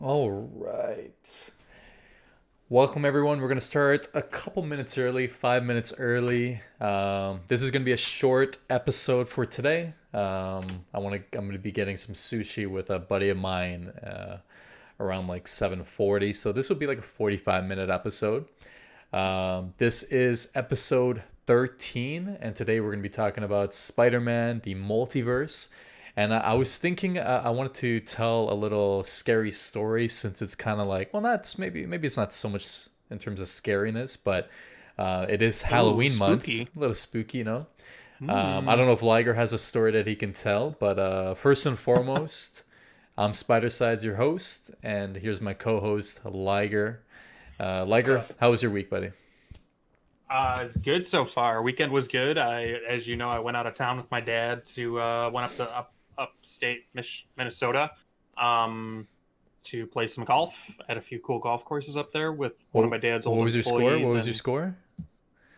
All right. Welcome, everyone. We're going to start a couple minutes early, 5 minutes early. This is going to be a short episode for today. I'm going to be getting some sushi with a buddy of mine around like 7:40. So this will be like a 45-minute episode. This is episode 13, and today we're going to be talking about Spider-Man, the multiverse. And I was thinking I wanted to tell a little scary story since it's kind of like, well, not maybe it's not so much in terms of scariness, but it is Oh, Halloween month, spooky. a little spooky, you know. I Hmm. don't know if Liger has a story that he can tell, but first and foremost, I'm Spidercides, your host, and here's my co-host Liger. What's Liger, up? how was your week, buddy? It's good so far. Weekend was good. As you know, I went out of town with my dad to went up to upstate Minnesota, um, to play some golf at a few cool golf courses up there with one of What, my dad's what old was your score? What employees. was your And score?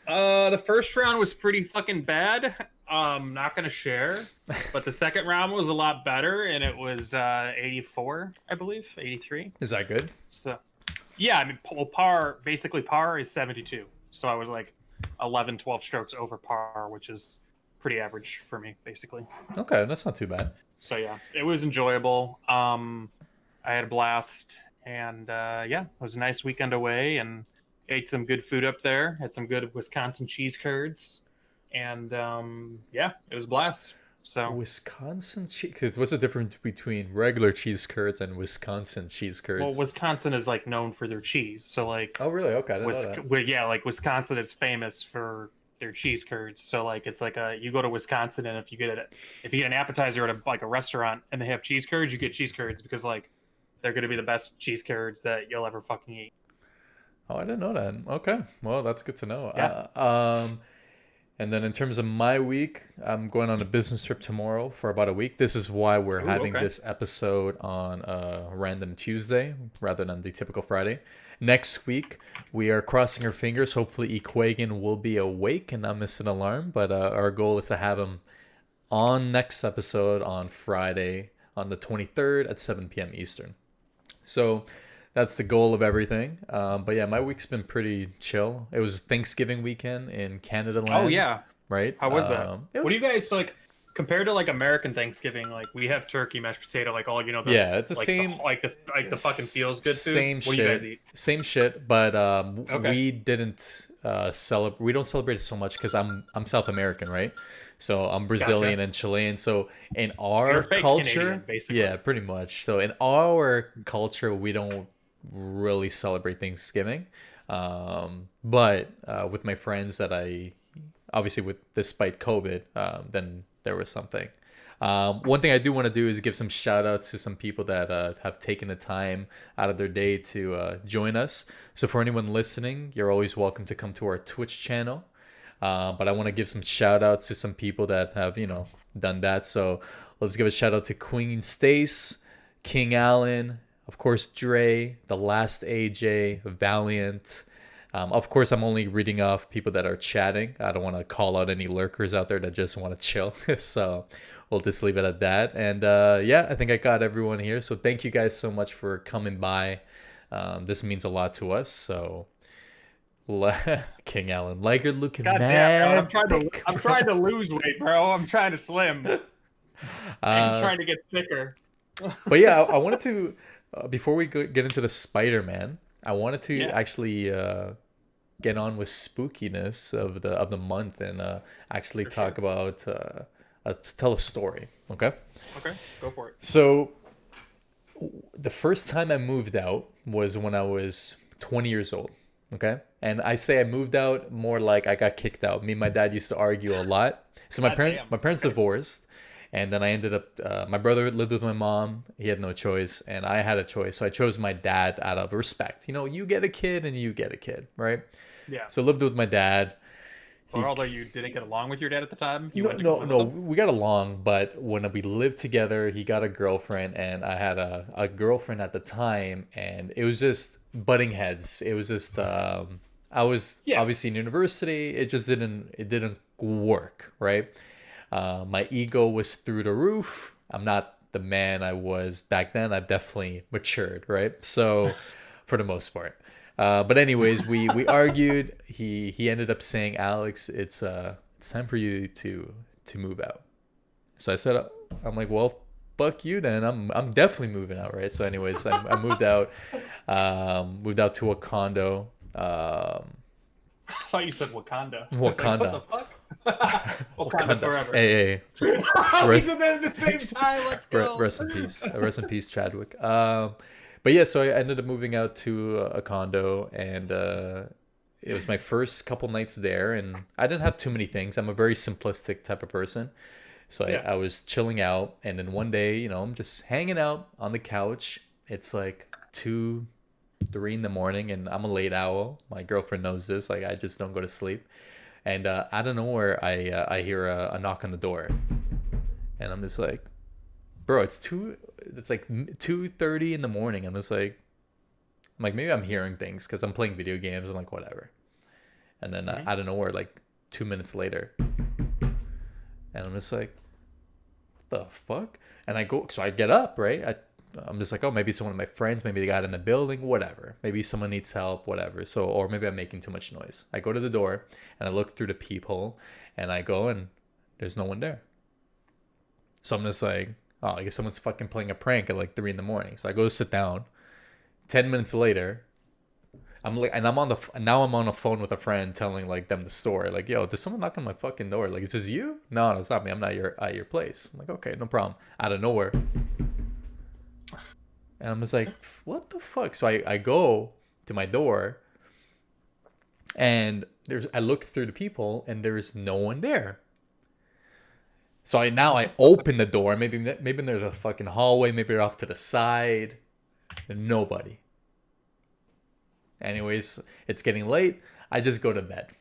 the first round was pretty fucking bad. Not gonna share, but the second round was a lot better, and it was 84, I believe, 83. Is that good? So yeah, I mean, par, basically par is 72. So I was like 11, 12 strokes over par, which is pretty average for me, basically. Okay, that's not too bad. So yeah, it was enjoyable. I had a blast, and yeah, it was a nice weekend away, and ate some good food up there. Had some good Wisconsin cheese curds, and yeah, it was a blast. So Wisconsin cheese. What's the difference between regular cheese curds and Wisconsin cheese well, curds? Wisconsin is like known for their cheese. So like Oh, really? Okay, I didn't know that. Well, yeah, like Wisconsin is famous for their cheese curds. So like it's like a you go to Wisconsin, and if you get an appetizer at like a restaurant and they have cheese curds, you get cheese curds because like they're gonna be the best cheese curds that you'll ever fucking eat. Oh, I didn't know that. Okay, well, that's good to know. Yeah. And then in terms of my week, I'm going on a business trip tomorrow for about a week. This is why we're Ooh, having okay. this episode on a random Tuesday rather than the typical Friday. Next week, we are crossing our fingers. Hopefully, Equagan will be awake and not miss an alarm. But our goal is to have him on next episode on Friday on the 23rd at 7 p.m. Eastern. So that's the goal of everything. But yeah, my week's been pretty chill. It was Thanksgiving weekend in Canada Oh land, yeah. right? How was that? It What do was you guys like compared to like American Thanksgiving? Like we have turkey, mashed potato, like all the yeah, it's the same the fucking feels good food. same What do you guys shit, eat? same shit. But Okay. we didn't celebrate. We don't celebrate it so much because I'm South American, right? So I'm Gotcha. Brazilian and Chilean. So in You're our a fake culture, Canadian, basically. yeah, pretty much. So in our culture, we don't really celebrate Thanksgiving. But with my friends that I obviously with despite COVID, then there was something. One thing I do want to do is give some shout outs to some people that have taken the time out of their day to join us. So for anyone listening, you're always welcome to come to our Twitch channel. But I want to give some shout outs to some people that have, done that. So let's give a shout out to Queen Stace, King Allen, of course, Dre, The Last AJ, Valiant. Of course, I'm only reading off people that are chatting. I don't want to call out any lurkers out there that just want to chill. So we'll just leave it at that. And yeah, I think I got everyone here. So thank you guys so much for coming by. This means a lot to us. So King Allen, Liger looking God damn, bro. mad thick, I'm bro. trying to lose weight, bro. I'm trying to slim. I ain't Uh, trying to get thicker. but yeah, I wanted to before we get into the Spider-Man, I wanted to Yeah, actually get on with spookiness of the month and actually for talk sure. about tell a story. Okay, Okay, go for it. so the first time I moved out was when I was 20 years old. Okay, and I say I moved out more like I got kicked out. Me and my dad used to argue a lot. So God damn. my parents Okay. divorced, and then I ended up my brother lived with my mom. He had no choice, and I had a choice. So I chose my dad out of respect. You get a kid and you get a kid, right? Yeah. So I lived with my dad. Or He although you didn't get along with your dad at the time, you no went to go no live with no him. we got along, but when we lived together, he got a girlfriend, and I had a girlfriend at the time, and it was just butting heads. It was just I was Yeah. obviously in university. It didn't work, right? My ego was through the roof. I'm not the man I was back then. I've definitely matured, right? So, for the most part. But anyways, we argued. He ended up saying, "Alex, it's time for you to move out." So I said, I'm like, well, fuck you then. I'm definitely moving out, right? So anyways, I moved out to a condo. I thought you said Wakanda. I was Wakanda. like, what the fuck? Wakanda forever. Hey, We said that at the same time. Let's go. rest in peace. Rest in peace, Chadwick. But yeah, so I ended up moving out to a condo, and it was my first couple nights there, and I didn't have too many things. I'm a very simplistic type of person. So Yeah. I was chilling out, and then one day, I'm just hanging out on the couch. It's like 2, 3 in the morning, and I'm a late owl. My girlfriend knows this. Like, I just don't go to sleep. And out of nowhere, I hear a knock on the door, and I'm just like, bro, it's like 2:30 in the morning. I'm like, maybe I'm hearing things because I'm playing video games. I'm like, whatever. And then out of nowhere, like 2 minutes later, and I'm just like, what the fuck? And I get up, right? I'm just like, oh, maybe it's one of my friends. Maybe they got in the building, whatever. Maybe someone needs help, whatever. So, or maybe I'm making too much noise. I go to the door and I look through the peephole, and I go, and there's no one there. So I'm just like, oh, I guess someone's fucking playing a prank at like 3 in the morning. So I go sit down. 10 minutes later, I'm on the phone with a friend telling like them the story. Like, yo, there's someone knocking on my fucking door. Like, is this you? No, it's not me. I'm not at your place. I'm like, okay, no problem. Out of nowhere. And I'm just like, what the fuck? So I go to my door, and I look through the people, and there's no one there. So I open the door. Maybe there's a fucking hallway. Maybe they're off to the side. And nobody. Anyways, it's getting late. I just go to bed.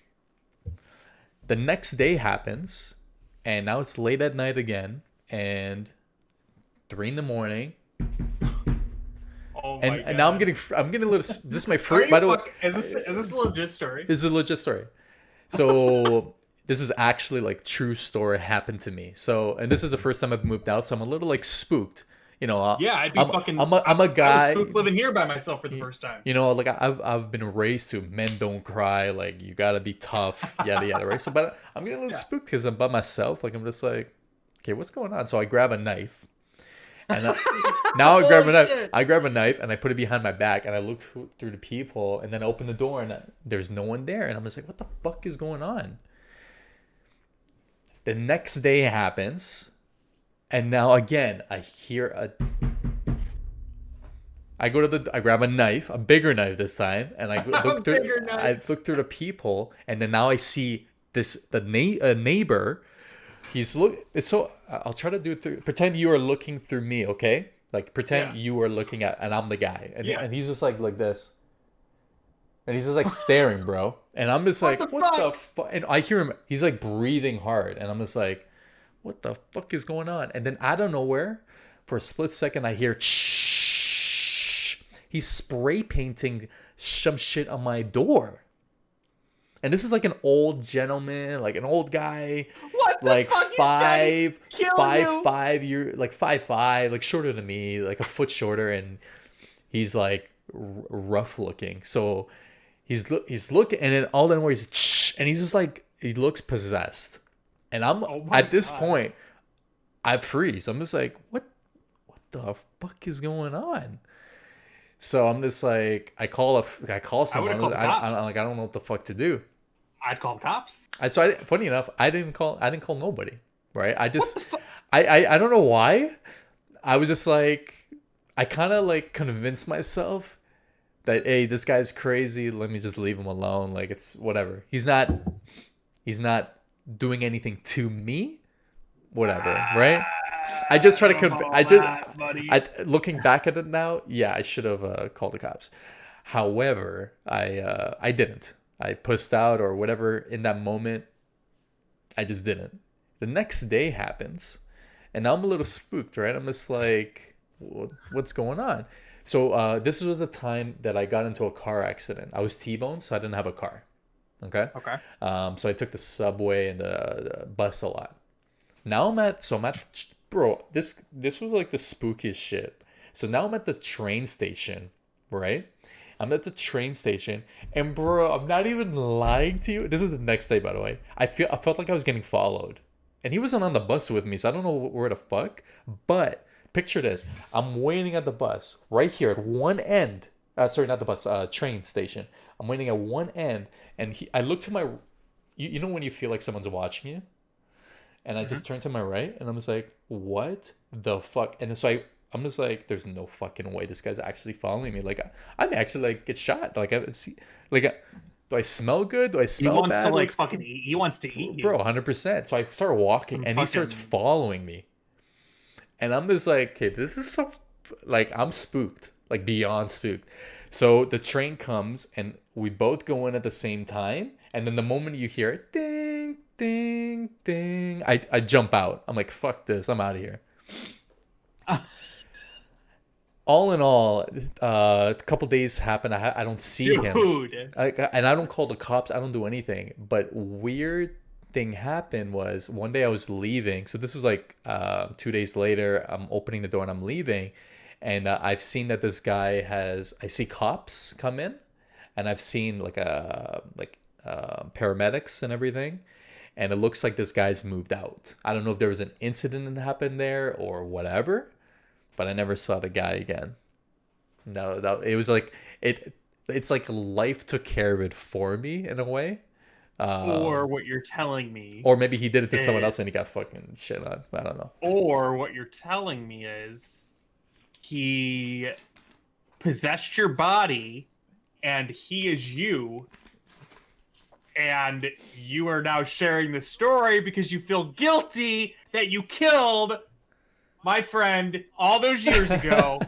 The next day happens, and now it's late at night again, and 3 in the morning. Oh my God. And now I'm getting a little. This is my first. By the way, is this a legit story? This is a legit story. So this is actually like true story happened to me. So, and this is the first time I've moved out, so I'm a little like spooked. Yeah, I'd be fucking. I'm a guy. I was spooked living here by myself for the first time. Like I've been raised to men don't cry. Like, you gotta be tough. Yada yada. Right. So, but I'm getting a little spooked because I'm by myself. Like, I'm just like, okay, what's going on? So I grab a knife, and now I grab a knife. Shit. I grab a knife and I put it behind my back, and I look through the peephole, and then I open the door, and there's no one there, and I'm just like, what the fuck is going on? The next day happens, and now again I hear I grab a knife, a bigger knife this time, and I look through the peephole, and then now I see the neighbor. I'll try to do it pretend you are looking through me, okay? Like, pretend you are looking at, and I'm the guy, and he's just like this, and he's just like staring, bro, and I'm just like, what the fuck? And I hear him, he's like breathing hard, and I'm just like, what the fuck is going on? And then out of nowhere, for a split second, I hear he's spray painting some shit on my door. And this is like an old gentleman, like an old guy, What the like fuck? 5'5", like 5'5", like shorter than me, like a foot shorter, and he's like rough looking. So he's looking, and then all then where and he's just like, he looks possessed. And I'm at this point, I freeze. I'm just like, what the fuck is going on? So I'm just like, I call someone. I don't know what the fuck to do. I'd call the cops. Funny enough, I didn't call nobody. Right? I just, I don't know why. I was just like, I kind of like convinced myself that, hey, this guy's crazy. Let me just leave him alone. Like, it's whatever. He's not doing anything to me. Whatever, right? I just try to looking back at it now, yeah, I should have called the cops. However, I didn't. I pussed out or whatever in that moment. I just didn't. The next day happens, and now I'm a little spooked, right? I'm just like, what's going on? So this was the time that I got into a car accident. I was T-boned, so I didn't have a car. Okay. So I took the subway and the bus a lot. Now I'm at bro, this was like the spookiest shit. So now I'm at the train station, right? I'm at the train station, and bro, I'm not even lying to you. This is the next day, by the way. I felt like I was getting followed, and he wasn't on the bus with me, so I don't know where the fuck. But picture this: I'm waiting at the bus right here at one end. Sorry, not the bus. Train station. I'm waiting at one end, and I look to my. You know when you feel like someone's watching you, and I just turn to my right, and I'm just like, what the fuck? And so I'm just like, there's no fucking way this guy's actually following me. Like, I'm actually like get shot. Like, I see, like, do I smell good? Do I He smell wants bad? to like What's- fucking eat. He wants to eat you. Bro, 100%. So I start walking, Some and he starts fucking- following me, and I'm just like, okay, this is so, like, I'm spooked, like beyond spooked. So the train comes, and we both go in at the same time, and then the moment you hear it, ding, ding, ding, I jump out. I'm like, fuck this, I'm out of here. All in all, a couple days happen. I don't see him. Dude. And I don't call the cops. I don't do anything. But weird thing happened was one day I was leaving. So this was like 2 days later. I'm opening the door and I'm leaving, and I've seen that this guy has. I see cops come in, and I've seen like paramedics and everything, and it looks like this guy's moved out. I don't know if there was an incident that happened there or whatever, but I never saw the guy again. No, it was like it. It's like life took care of it for me in a way. Or what you're telling me. Or maybe he did it to someone else is- and he got fucking shit on. I don't know. Or what you're telling me is he possessed your body and he is you. And you are now sharing the story because you feel guilty that you killed my friend all those years ago.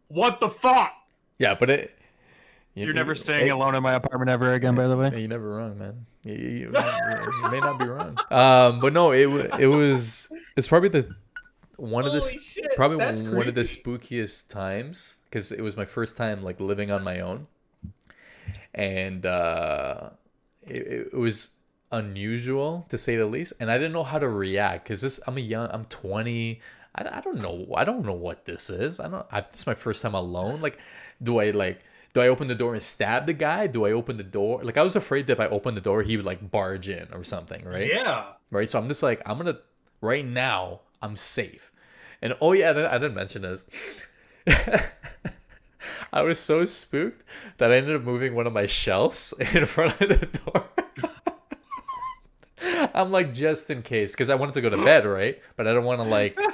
What the fuck? Yeah, but You're never staying alone in my apartment ever again, by the way. You're never wrong, man. You may not be wrong. But no, it's probably one of the Holy shit, probably that's one of the creepy. spookiest times because it was my first time like living on my own, and it was unusual to say the least, and I didn't know how to react because I'm 20. I don't know what this is. This is my first time alone. Like, do I open the door and stab the guy? Do I open the door? Like, I was afraid that if I opened the door, he would like barge in or something, right? Yeah. Right. So I'm just like, right now, I'm safe. And oh yeah, I didn't mention this. I was so spooked that I ended up moving one of my shelves in front of the door. I'm like, just in case, because I wanted to go to bed, right? But I don't want to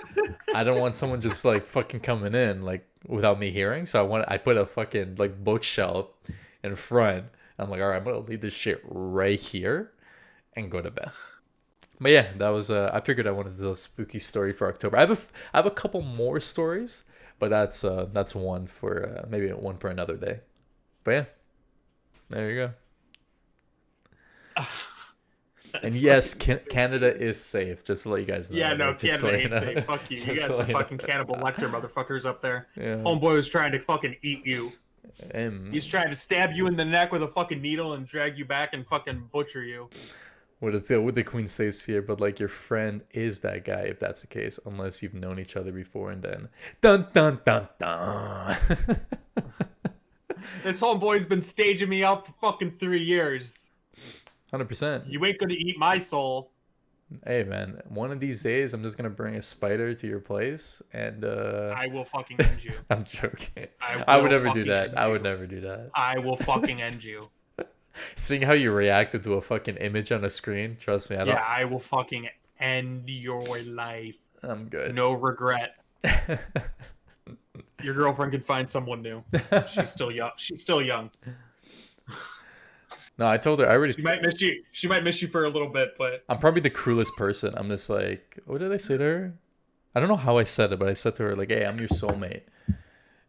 I don't want someone just like fucking coming in like without me hearing. So I put a fucking like bookshelf in front. I'm like, all right, I'm gonna leave this shit right here and go to bed. But yeah, that was I figured I wanted to do a spooky story for October. I have a couple more stories, but that's one for maybe one for another day. But yeah, there you go. And yes, Canada is safe. Just to let you guys know. Yeah, no, Like, just to Canada let ain't you know. safe. Fuck you. You Just got to some let you know. fucking cannibal lecter motherfuckers up there. Yeah. Homeboy was trying to fucking eat you. And He's trying to stab you in the neck with a fucking needle and drag you back and fucking butcher you. what the Queen says here, but like your friend is that guy if that's the case, unless you've known each other before and then dun dun dun dun. This homeboy's been staging me out for fucking 3 years. 100%. You ain't gonna eat my soul. Hey man, one of these days I'm just gonna bring a spider to your place and I will fucking end you. I'm joking. I I would will never do fucking that. end I you. would never do that. I will fucking end you. Seeing how you reacted to a fucking image on a screen, trust me, Yeah, I will fucking end your life. I'm good. No regret. Your girlfriend can find someone new. She's still young. She's still young. No, I told her I already. She might miss you. She might miss you for a little bit, but I'm probably the cruelest person. I'm just like, what did I say to her? I don't know how I said it, but I said to her like, "Hey, I'm your soulmate."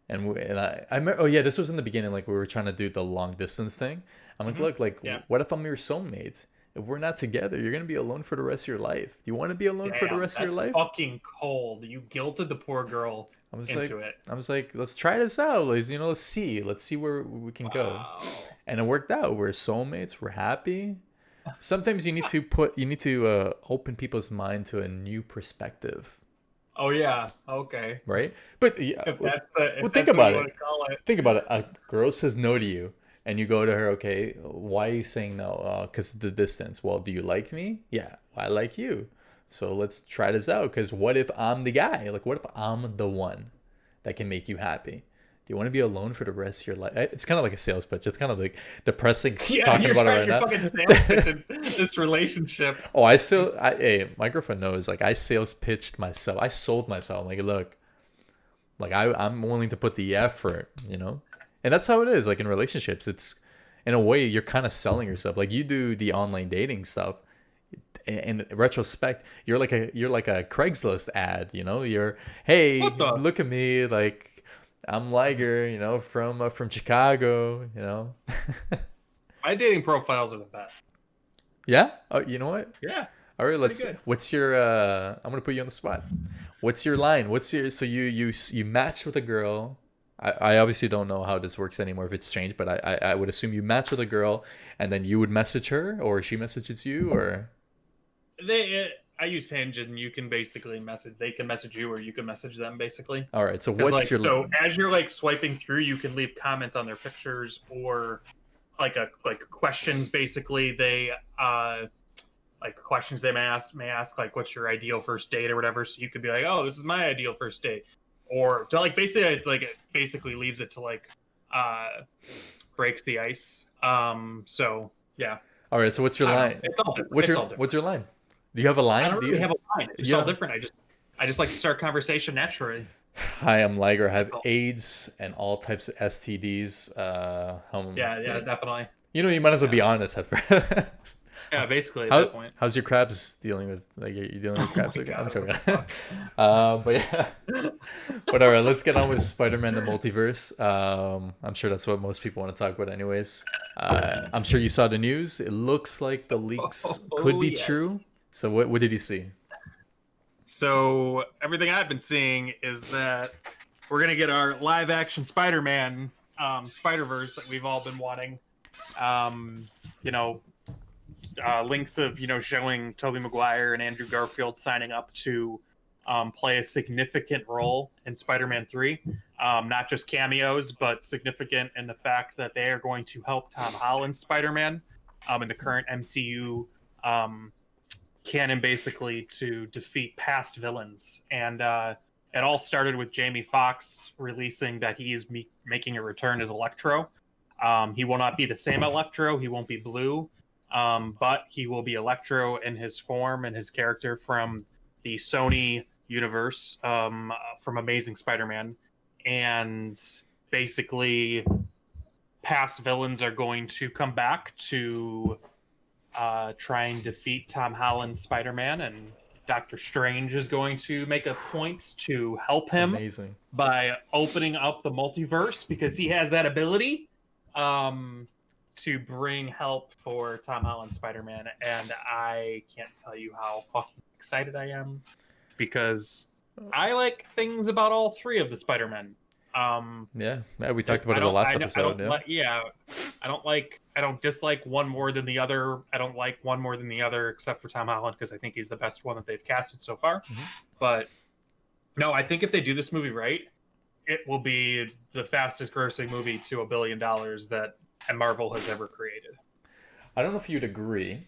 And I remember, oh yeah, this was in the beginning, like we were trying to do the long distance thing. I'm like, look, like, Yeah. what if I'm your soulmate? If we're not together, you're gonna be alone for the rest of your life. Do you want to be alone for the rest of your life? Fucking cold. You guilted the poor girl I was into like, it. let's try this out. Like, let's see where we can go. Wow. And it worked out. We're soulmates. We're happy. sometimes you need to open people's mind to a new perspective, Oh yeah. Okay. right? But yeah, If well, think that's what about you want it. to call it. Think about it. A girl says no to you, and you go to her. Okay, why are you saying no? Because of the distance. Well, do you like me? Yeah, I like you. So let's try this out. Because what if I'm the guy? Like, what if I'm the one that can make you happy? Do you want to be alone for the rest of your life? It's kind of like a sales pitch. It's kind of like depressing Yeah, talking about it right you're now. fucking sales pitching this relationship. Oh, hey, my girlfriend knows. Like, I sales pitched myself. I sold myself. Like, look, like I'm willing to put the effort, you know? And that's how it is. Like in relationships, it's in a way you're kind of selling yourself. Like you do the online dating stuff. In retrospect, you're like a Craigslist ad, you know? You're, hey, What the? look at me, like I'm Liger, you know, from Chicago, you know. My dating profiles are the best. Yeah? Oh, you know what? Yeah, All right, pretty let's. good. What's your? I'm gonna put you on the spot. What's your line? What's your? So you match with a girl. I obviously don't know how this works anymore if it's changed, but I would assume you match with a girl and then you would message her or she messages you or. I use Hinge, and you can basically message. They can message you, or you can message them, basically. All right. So Because what's like, your? so as you're like swiping through, you can leave comments on their pictures or like questions. Basically, they like questions they may ask like, what's your ideal first date or whatever. So you could be like, oh, this is my ideal first date, or to like basically like it basically leaves it to like uh breaks the ice. So yeah, All right. So what's your I don't know. line? It's all different. What's It's your all different. what's your line? Do you have a I line? don't Do really you? have a line. It's all Yeah. different. I just like to start conversation naturally. Hi, I'm Liger. I have Oh, AIDS and all types of STDs. yeah, definitely. You know, you might as well Yeah, be honest at first. yeah. Basically, at that point. How's your crabs dealing with like are you dealing with Oh crabs? my Okay, I'm god, joking. what the fuck? But yeah, but all right, let's get on with Spider-Man the multiverse. I'm sure that's what most people want to talk about, anyways. I'm sure you saw the news. It looks like the leaks could Oh be true. yes. So what did you see? So everything I've been seeing is that we're gonna get our live action Spider-Man Spider-Verse that we've all been wanting. Um, you know, links of showing Tobey Maguire and Andrew Garfield signing up to play a significant role in Spider-Man 3. Not just cameos, but significant in the fact that they are going to help Tom Holland's Spider-Man in the current MCU canon, basically to defeat past villains. And it all started with Jamie Foxx releasing that he is making a return as Electro. He will not be the same Electro. He won't be blue, but he will be Electro in his form and his character from the Sony universe, from Amazing Spider-Man. And basically, past villains are going to come back to try and defeat Tom Holland's Spider-Man, and Doctor Strange is going to make a point to help him Amazing. by opening up the multiverse because he has that ability to bring help for Tom Holland's Spider-Man. And I can't tell you how fucking excited I am because I like things about all three of the Spider-Men. Yeah, we talked about it in the last episode. I don't dislike one more than the other. I don't like one more than the other, except for Tom Holland, because I think he's the best one that they've casted so far. Mm-hmm. But no, I think if they do this movie right, it will be the fastest grossing movie to $1 billion that Marvel has ever created. I don't know if you'd agree.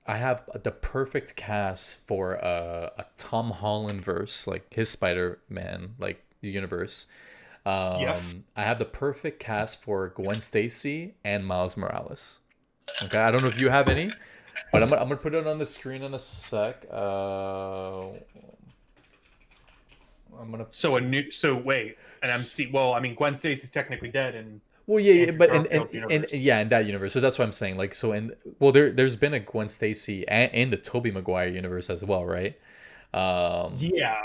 I have the perfect cast for a Tom Holland verse, like his Spider-Man, like universe. Yeah. I have the perfect cast for Gwen Stacy and Miles Morales. Okay, I don't know if you have any, but I'm gonna put it on the screen in a sec. I'm gonna. So wait, an MC. Well, I mean, Gwen Stacy's technically dead, and Well, yeah, Andrew but Garfield in universe. yeah, in that universe. So that's what I'm saying. Like, so there's been a Gwen Stacy and in the Tobey Maguire universe as well, right? Yeah,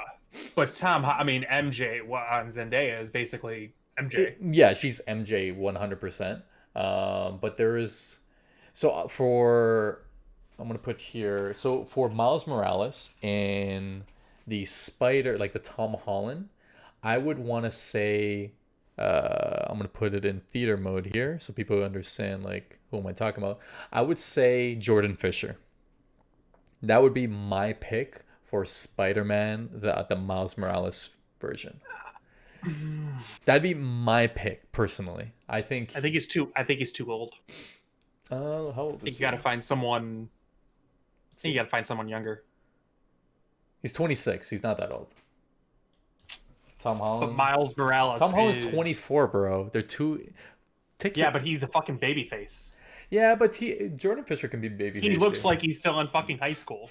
but I mean, MJ on Zendaya is basically MJ. Yeah, she's MJ 100%. But there is so for I'm gonna put here. So for Miles Morales and the Spider, like the Tom Holland, I would want to say. I'm gonna put it in theater mode here so people understand like who am I talking about. I would say Jordan Fisher. That would be my pick for Spider-Man, the Miles Morales version. That'd be my pick personally. I think. I think he's too old. How old I think is you he? got to find someone. I think you got to find someone younger. He's 26. He's not that old. Tom But Holland. Miles Morales Tom Holland's is 24, bro. They're too. Take Yeah, it- but he's a fucking baby face. Yeah, but Jordan Fisher can be baby. He looks like he's still in fucking high school.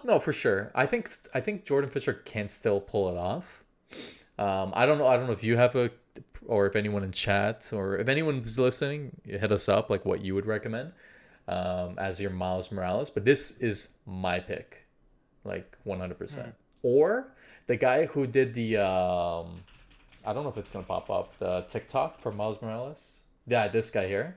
No, for sure. I think Jordan Fisher can still pull it off. I don't know. I don't know if you have or if anyone in chat, or if anyone's listening, hit us up like what you would recommend as your Miles Morales. But this is my pick, like 100%. Or the guy who did the I don't know if it's gonna pop up the TikTok for Miles Morales. Yeah, this guy here,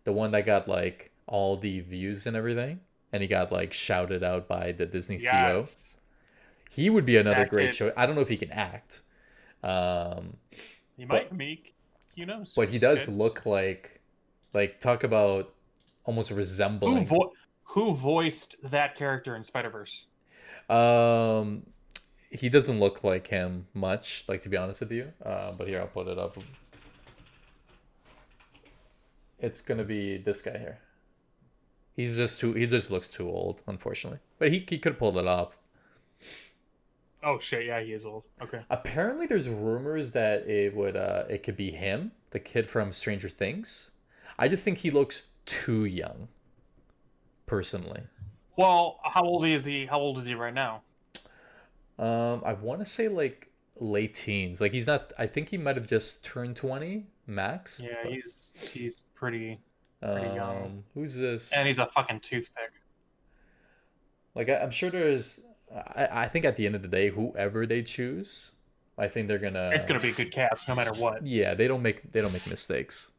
the one that got like all the views and everything, and he got like shouted out by the Disney CEO. Yes. He would be another That great kid. choice. I don't know if he can act, He might make, but he does look like talk about almost Who resembling. who voiced that character in Spider-Verse? He doesn't look like him much, like, to be honest with you. But here, I'll put it up. It's gonna be this guy here. He just looks too old, unfortunately. But he could have pulled it off. Oh shit, yeah, he is old. Okay. Apparently, there's rumors that it could be him, the kid from Stranger Things. I just think he looks too young, personally. Well, how old is he? How old is he right now? I want to say like late teens. Like he's not. I think he might have just turned 20 max. Yeah, but, he's pretty young. Who's this? And he's a fucking toothpick. Like I'm sure there's. I think at the end of the day, whoever they choose, I think they're gonna. It's gonna be a good cast no matter what. Yeah, they don't make mistakes.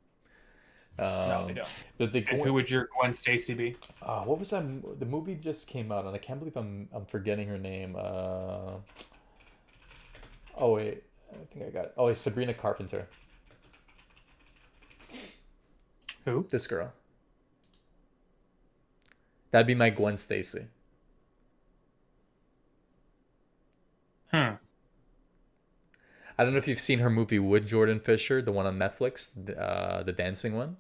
No, they don't. The And who would your Gwen Stacy be? what was that? The movie just came out, and I can't believe I'm forgetting her name. Oh wait, I think I got it. Oh, it's Sabrina Carpenter. Who? This girl. That'd be my Gwen Stacy. Hmm. I don't know if you've seen her movie with Jordan Fisher, the one on Netflix, the dancing one.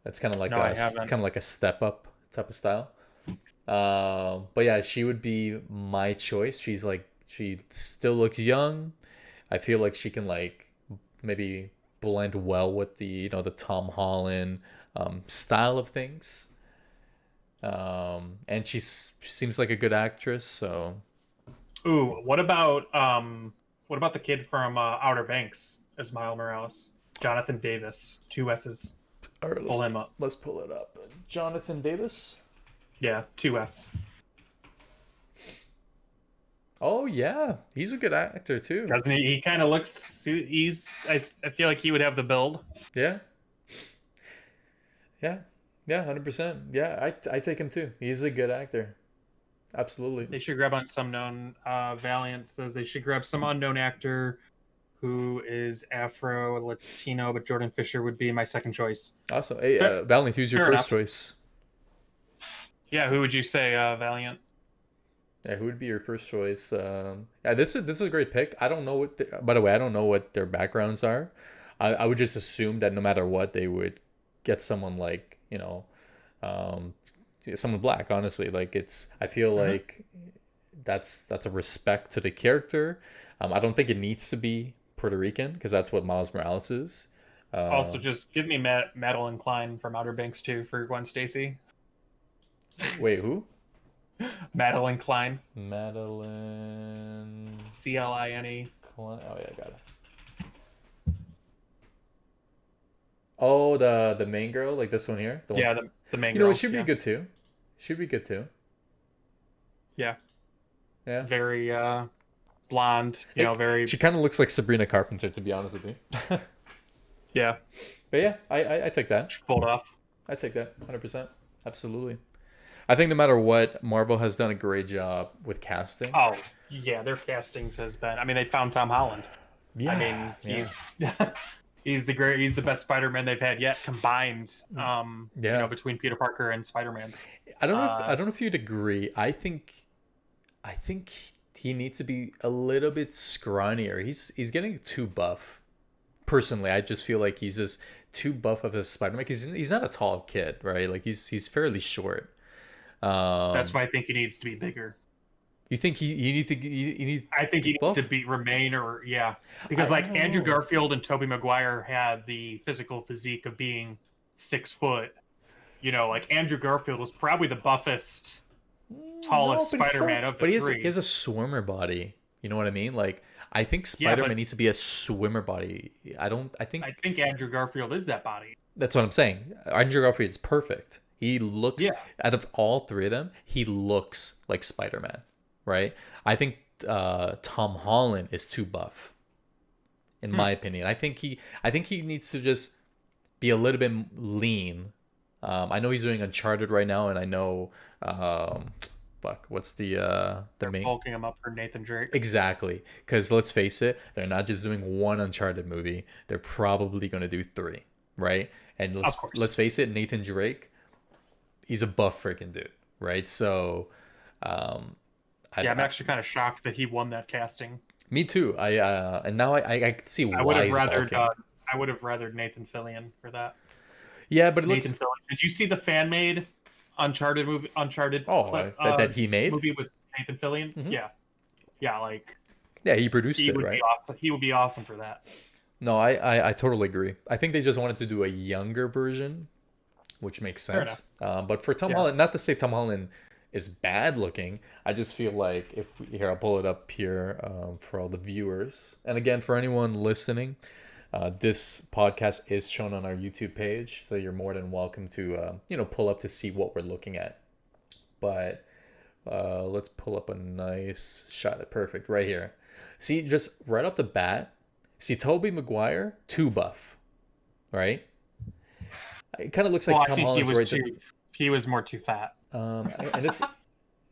That's kind of like No, I haven't. kind of like a step up type of style. But yeah, she would be my choice. She still looks young. I feel like she can like maybe blend well with the the Tom Holland style of things. And she seems like a good actress. So Ooh, what about the kid from Outer Banks as Miles Morales? Jonathan Davis, 2 S's. all right, Pull him up. let's pull it up. Jonathan Davis. Yeah, 2 S. Oh yeah, he's a good actor too. Doesn't he? He kind of looks. I feel like he would have the build. Yeah. Yeah. Yeah, 100%. Yeah, I take him too. He's a good actor. Absolutely. They should grab on some known. Valiant says they should grab some unknown actor who is Afro Latino, but Jordan Fisher would be my second choice. Awesome. Hey, Fair- Valiant, who's your fair first enough. choice? Yeah, who would you say, Valiant? Yeah, who would be your first choice? Yeah, this is a great pick. I don't know what. By the way, I don't know what their backgrounds are. I would just assume that no matter what, they would get someone like someone black. Honestly, like I feel like that's a respect to the character. I don't think it needs to be Puerto Rican because that's what Miles Morales is. Also, just give me Madeline Klein from Outer Banks too for Gwen Stacy. Wait, who? Madeline Klein, Madeline Cline. Oh yeah, I got it. Oh, the main girl, like this one here. The Yeah, one, the main you girl. know, it should yeah. be good too. Should be good too. Yeah, Yeah. very blonde. You know, very. She kind of looks like Sabrina Carpenter, to be honest with you. Yeah, But yeah, I take that. pulled off. I take that 100%. Absolutely. I think no matter what, Marvel has done a great job with casting. Oh yeah, their castings has been. I mean, they found Tom Holland. Yeah. I mean, yeah. he's He's the best Spider-Man they've had yet combined. Yeah. Between Peter Parker and Spider-Man. I don't know if you'd agree. I think he needs to be a little bit scrawnier. He's getting too buff. Personally, I just feel like he's just too buff of a Spider-Man. He's not a tall kid, right? Like he's fairly short. That's why I think he needs to be bigger. You think you need I think he needs buff? to be remain or yeah, because I like don't Andrew know. Garfield and Tobey Maguire had the physical physique of being 6 foot. Like Andrew Garfield was probably the buffest, No, tallest but he's still, Spider-Man of the but he three. has a swimmer body. You know what I mean? Like I think Yeah, Spider-Man but needs to be a swimmer body. I think I think Andrew Garfield is that body. that's what I'm saying. Andrew Garfield is perfect. He looks, Yeah, out of all three of them, he looks like Spider-Man, right? I think Tom Holland is too buff, in Hmm. my opinion. I think he needs to just be a little bit lean. I know he's doing Uncharted right now, and I know, fuck, what's the They're main? bulking him up for Nathan Drake. Exactly, because let's face it, they're not just doing one Uncharted movie. They're probably going to do three, right? And Of course. let's face it, Nathan Drake, he's a buff freaking dude, right? So, um, Yeah, I'm actually kind of shocked that he won that casting. me too. And now I can see I would why have he's rathered. bulking. I would have rathered Nathan Fillion for that. Yeah, but it Nathan looks. Fillion. Did you see the fan made Uncharted movie? Uncharted Oh, clip that he made. movie with Nathan Fillion. Mhm. Yeah, yeah. Like Yeah, he produced he it, would right? be awesome. He would be awesome for that. No, I totally agree. I think they just wanted to do a younger version, which makes Fair sense. But for Tom Yeah. Holland, not to say Tom Holland is bad looking, I just feel like here I'll pull it up here for all the viewers, and again for anyone listening, this podcast is shown on our YouTube page, so you're more than welcome to pull up to see what we're looking at. But let's pull up a nice shot. Perfect, right here. See, just right off the bat, see Tobey Maguire, too buff, right? It kind of looks Well, like I Tom think Holland's right there. he was more too fat. And this,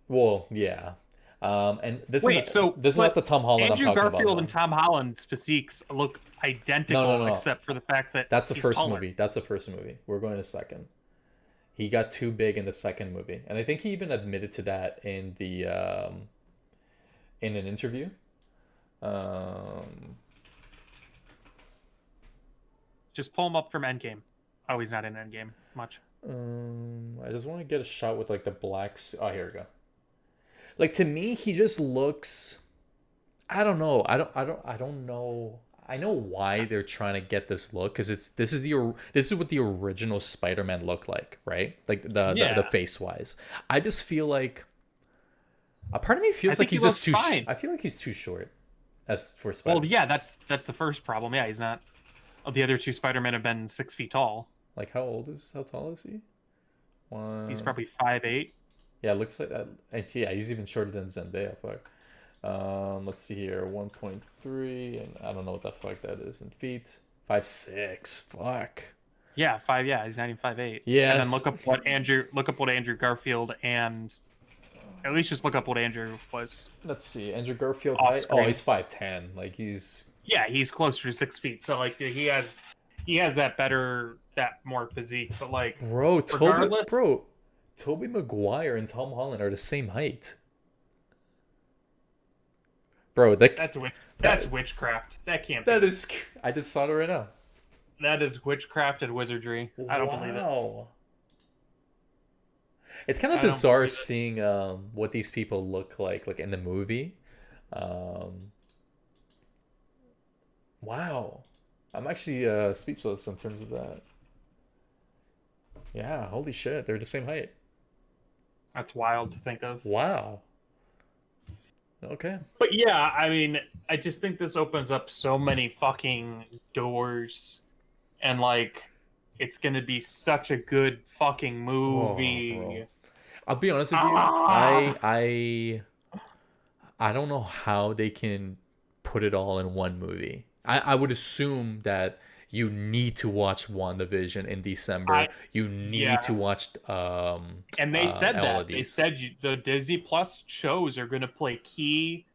well, yeah. And Wait, so this is not but the Tom Holland Andrew I'm talking Garfield about. and No. Tom Holland's physiques look identical, No. except for the fact that That's the he's first taller. movie. That's the first movie. We're going to second. He got too big in the second movie, and I think he even admitted to that in the in an interview. Um, Just pull him up from Endgame. Oh, he's not in Endgame much. I just want to get a shot with like the Oh, here we go. Like to me, he just looks. I don't know. I don't know. I know why they're trying to get this look because this is what the original Spider-Man looked like, right? Like the Yeah. face wise. I just feel like a part of me I feels like think he he's just looks too. fine. I feel like he's too short as for Well, Spider-Man. yeah, that's the first problem. Yeah, he's not. The other two Spider-Men have been 6 feet tall. Like how tall is he? He's One. probably 5'8". Yeah, it looks like that. And yeah, he's even shorter than Zendaya. Fuck. Let's see here, 1.3, and I don't know what the fuck that is in feet. 5'6". Fuck. Yeah, 5. Yeah, he's not even 5'8". Yes. And then look up what Andrew Garfield and at least just look up what Andrew was. Let's see, Andrew Garfield Off height. Oh, screen. he's 5'10". Like he's. Yeah, he's closer to 6 feet. So like he has that more physique. But like Bro, regardless, Tobey Maguire and Tom Holland are the same height. Bro, that's witchcraft. That can't that be. is. I just saw it right now. That is witchcraft and wizardry. I don't believe it. Wow. It's kind of I don't bizarre believe it. seeing what these people look like in the movie. Wow, I'm actually speechless in terms of that. Yeah, holy shit, they're the same height. That's wild to think of. Wow. Okay. But yeah, I mean, I just think this opens up so many fucking doors, and like, it's gonna be such a good fucking movie. bro. I'll be honest with you. Ah! I don't know how they can put it all in one movie. I would assume that you need to watch WandaVision in December. You need yeah. to watch And they said that LOD. they said the Disney Plus shows are gonna play key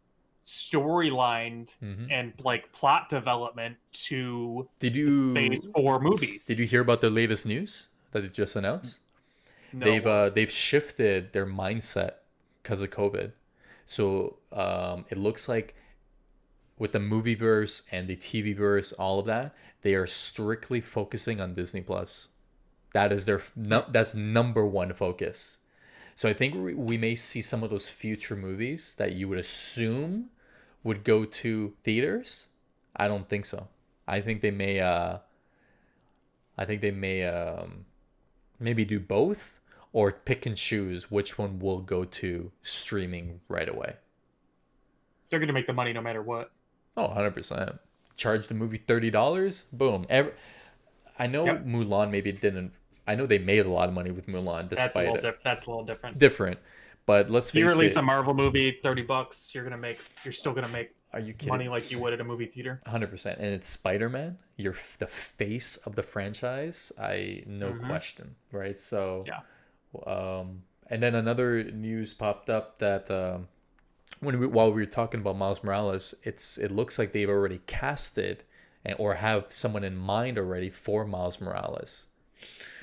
storyline Hmm. and like plot development to Did the Phase you 4 did you movies. hear about the latest news that they just announced? No, what? They've shifted their mindset because of COVID. So it looks like with the movie verse and the TV verse, all of that, they are strictly focusing on Disney Plus. That is their Hmm. no, that's number one focus. So I think we may see some of those future movies that you would assume would go to theaters. I don't think so. I think they may maybe do both or pick and choose which one will go to streaming right away. They're going to make the money no matter what. Oh, 100%. Charge the movie $30. Boom. I know Yep. Mulan maybe didn't. I know they made a lot of money with Mulan That's a despite little it. that's a little different. Different. But let's You face release a it. Marvel movie, $30, you're still gonna make Are you money kidding? like you would at a movie theater. 100%. And it's Spider-Man. You're the face of the franchise. No Hmm. question, right? So, Yeah. and then another news popped up that while we were talking about Miles Morales, it looks like they've already casted or have someone in mind already for Miles Morales.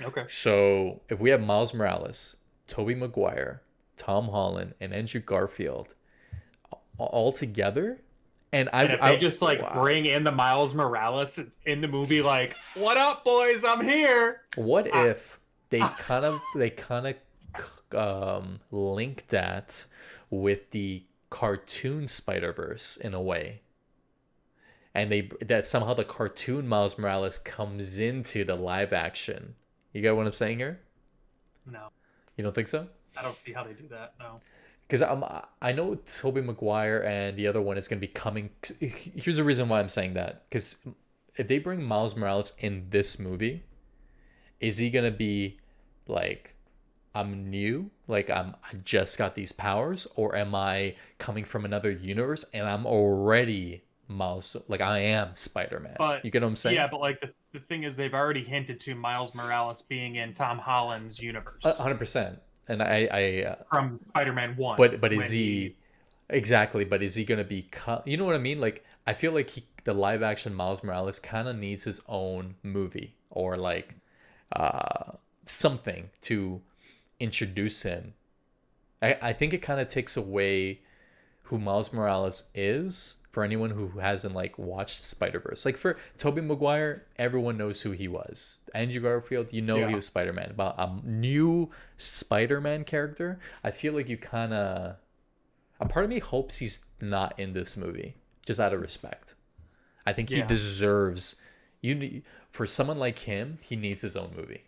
Okay. So if we have Miles Morales, Tobey Maguire, Tom Holland, and Andrew Garfield all together, and And if they just like wow, bring in the Miles Morales in the movie, like, "What up, boys? I'm here." what I, if they kind of link that with the cartoon Spider-Verse in a way, and that somehow the cartoon Miles Morales comes into the live action. You get what I'm saying here? no, You don't think so? I don't see how they do that. No. Because I know Tobey Maguire and the other one is going to be coming. Here's the reason why I'm saying that. Because if they bring Miles Morales in this movie, is he going to be like, I'm new, like I just got these powers, or am I coming from another universe and I'm already Miles, like I am Spider-Man? But You get what I'm saying? yeah, but like the thing is, they've already hinted to Miles Morales being in Tom Holland's universe 100%. And I from Spider-Man One but is when he. he exactly? But is he gonna be? You know what I mean? Like I feel like the live action Miles Morales kind of needs his own movie or like something to introduce him. I think it kind of takes away who Miles Morales is for anyone who hasn't like watched Spider-Verse. Like for Tobey Maguire, everyone knows who he was. Andrew Garfield, you know he Yeah. was Spider-Man. But a new Spider-Man character, I feel like you kind of a part of me hopes he's not in this movie just out of respect. I think he Yeah. deserves for someone like him, he needs his own movie.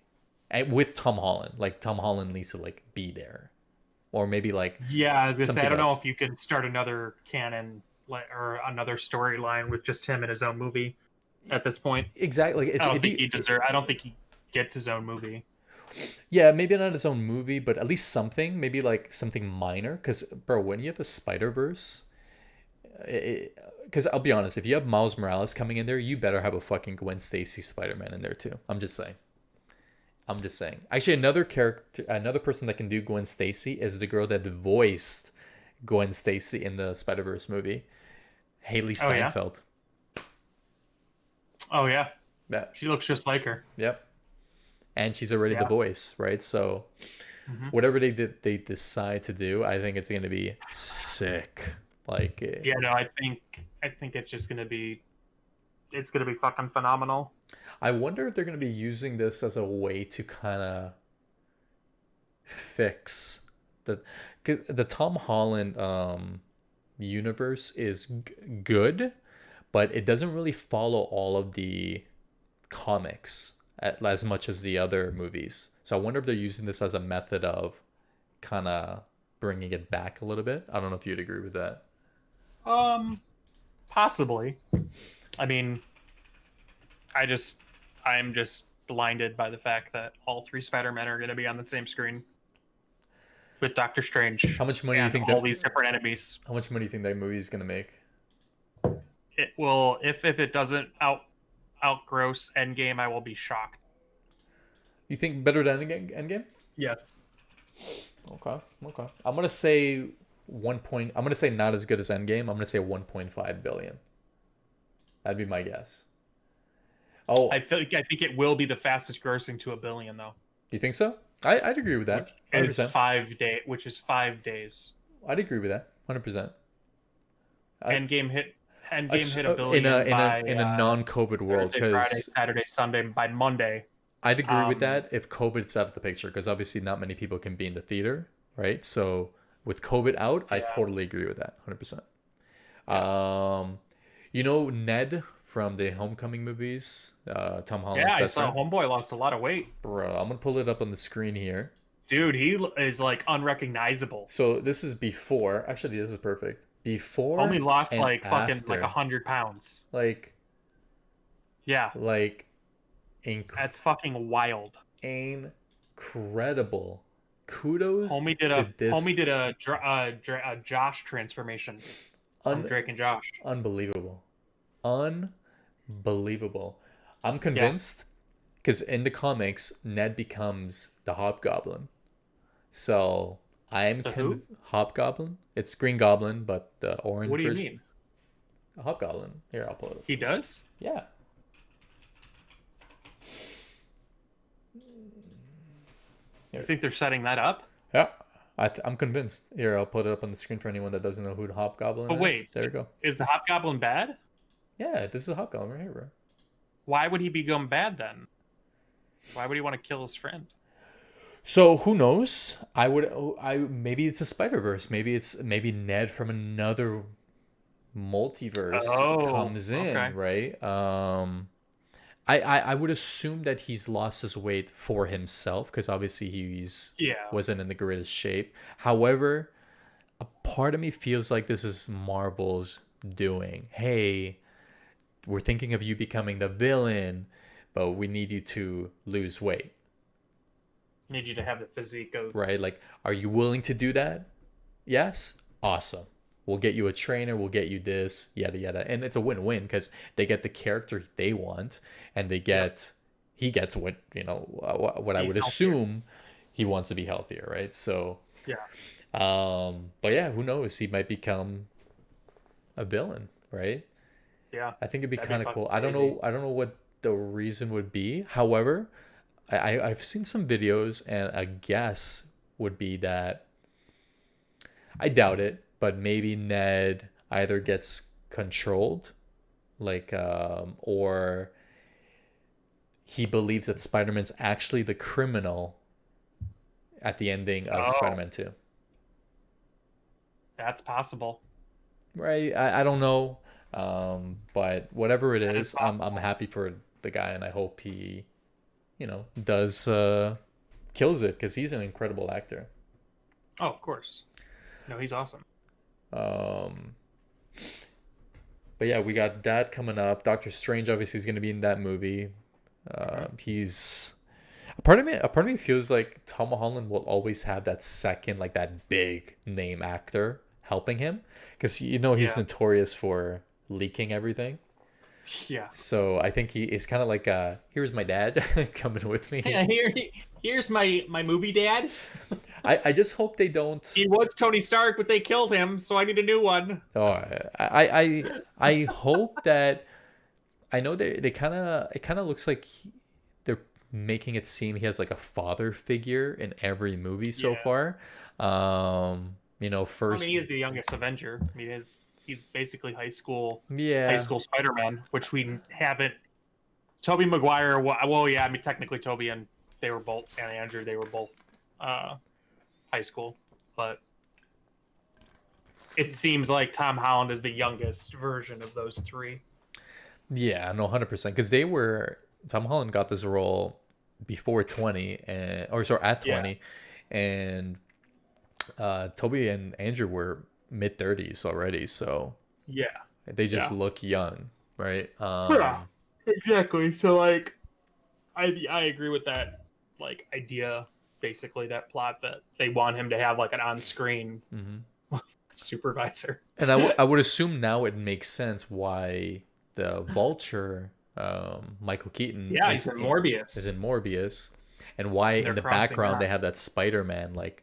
And with Tom Holland, like Tom Holland needs to like be there. Or maybe like Yeah, I was gonna say, I something don't know else. if you could start another canon or another storyline with just him in his own movie at this point. Exactly. I don't It'd think be he deserve. I don't think he gets his own movie. yeah, maybe not his own movie, but at least something. Maybe like something minor. Because bro, when you have the Spider Verse, because I'll be honest, if you have Miles Morales coming in there, you better have a fucking Gwen Stacy Spider Man in there too. I'm just saying. I'm just saying. Actually, another character, another person that can do Gwen Stacy is the girl that voiced Gwen Stacy in the Spider Verse movie, Haley Oh yeah. Steinfeld. Oh yeah. Yeah. She looks just like her. Yep. And she's already the Yeah. voice, right? So Hmm. whatever they decide to do, I think it's gonna be sick. Like, Yeah. No, I think it's gonna be fucking phenomenal. I wonder if they're gonna be using this as a way to kind of fix the, cause the Tom Holland universe is good, but it doesn't really follow all of the comics as much as the other movies. So I wonder if they're using this as a method of kind of bringing it back a little bit. I don't know if you'd agree with that. Um, Possibly. I mean, I just I'm just blinded by the fact that all three Spider-Men are going to be on the same screen with Doctor Strange How much money do you and think all that? these different enemies. How much money do you think that movie is gonna make? It will if it doesn't outgross Endgame, I will be shocked. You think better than Endgame? Yes. Okay, okay. I'm gonna say I'm gonna say not as good as Endgame. I'm gonna say 1.5 billion. That'd be my guess. Oh, I think it will be the fastest grossing to a billion though. you think so? I'd agree with that. Which is 100%. 5 days. I'd agree with that. 100%. I, Endgame hit a in a billion by non-COVID world, Thursday, Friday, because Saturday, Sunday. By Monday, I'd agree with um, that if COVID's out of the picture, because obviously not many people can be in the theater, right? So with COVID out, I yeah, totally agree with that, 100%. yeah, Ned from the Homecoming movies, Tom yeah. Holland's I best saw friend. Homeboy lost a lot of weight, Bro, I'm gonna pull it up on the screen here. dude. Is like unrecognizable. So this is before. Actually, this is perfect. Before Homie lost and like fucking like after. 100 pounds. Like, Yeah, like, that's fucking wild. incredible. Kudos Homie did to a this. homie did a Josh transformation from Un- Drake and Josh. Unbelievable. Unbelievable. I'm Yeah, convinced because in the comics, Ned becomes the Hobgoblin. So I'm the who? Hobgoblin. It's Green Goblin, but the What orange do you version. mean? Hobgoblin. Here, I'll pull it up. He does? Yeah. You Here. think they're setting that up? Yeah. I'm convinced. Here, I'll put it up on the screen for anyone that doesn't know who the Hobgoblin But is. wait, There we go. is the Hobgoblin bad? Yeah, this is a Hobgoblin right here, bro. Why would he become bad then? Why would he want to kill his friend? So who knows? Maybe it's a Spider-Verse. Maybe Ned from another multiverse Oh, comes okay. in, right? I would assume that he's lost his weight for himself because obviously he's Yeah. wasn't in the greatest shape. However, a part of me feels like this is Marvel's doing. Hey, we're thinking of you becoming the villain, but we need you to lose weight, Need you to have the physique of. right? Like, are you willing to do that? Yes? Awesome. We'll get you a trainer, we'll get you this, yada yada. And it's a win-win because they get the character they want and Yep. he gets what, what I He's would healthier. assume he wants to be healthier, right? So, Yeah. but yeah, who knows? He might become a villain, right? Yeah. I think it'd be That'd be kind of fucking cool. crazy. I don't know what the reason would be. However, I've seen some videos, and a guess would be that I doubt it, but maybe Ned either gets controlled, like, or he believes that Spider-Man's actually the criminal at the ending of Oh, Spider-Man 2. that's possible. Right? I don't know. But whatever it That is is, I'm possible. happy for the guy, and I hope he, does kills it because he's an incredible actor. Oh, of course. No, he's awesome. Um, but yeah, we got that coming up. Doctor Strange obviously is going to be in that movie. Hmm. He's a part of me feels like Tom Holland will always have that second, like that big name actor helping him because he's Yeah. notorious for leaking everything. Yeah. So I think he is kind of like, here's my dad coming with me. Yeah. Here's my movie dad. I just hope they don't. He was Tony Stark, but they killed him, so I need a new one. Oh, I hope that I know they kind of it kind of looks like they're making it seem he has like a father figure in every movie so Yeah. far. I mean, First, he is the youngest Avenger. I mean, he's basically high yeah, school Spider-Man, which we haven't. Toby Maguire. Well, yeah. I mean, technically, Toby and Andrew. They were both high school, but it seems like Tom Holland is the youngest version of those three. yeah, no, 100% because Tom Holland got this role before 20 or sorry at Yeah. 20, and Toby and Andrew were mid 30s already, so Yeah. they just Yeah. look young, right? Yeah. Exactly. So like, I agree with that like idea. Basically, that plot that they want him to have like an on-screen Mhm. supervisor. And I would assume now it makes sense why the Vulture, Michael Keaton, Yeah, he's in is Morbius, in Morbius, and why they're in the crossing background they that, have that Spider-Man like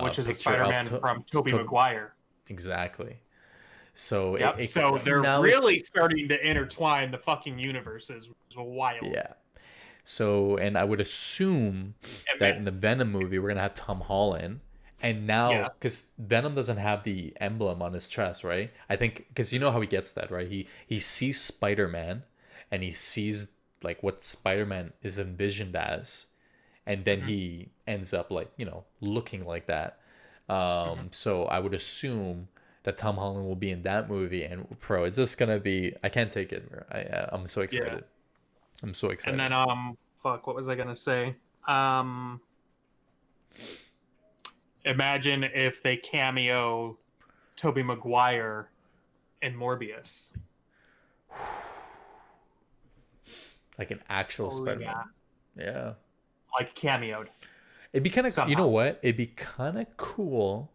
which is a picture of Spider-Man from Tobey Maguire. Exactly. So Yep. So they're now it's really starting to intertwine the fucking universes, which is wild. yeah. So, and I would assume And that in the Venom movie, we're gonna have Tom Holland. And now, yes. because Venom doesn't have the emblem on his chest, right? I think because you know how he gets that, right? He sees Spider-Man, and he sees like what Spider-Man is envisioned as, and then Hmm. he ends up like looking like that. Hmm. So I would assume that Tom Holland will be in that movie, and bro, it's just gonna be. I can't take it, bro. I'm so Yeah. excited. I'm so And excited. then fuck, what was I gonna say? Um, Imagine if they cameo Tobey Maguire in Morbius. Like an actual Oh yeah, Spider-Man. Yeah. like cameoed It'd be kind of, you know somehow. what? It'd be kind of cool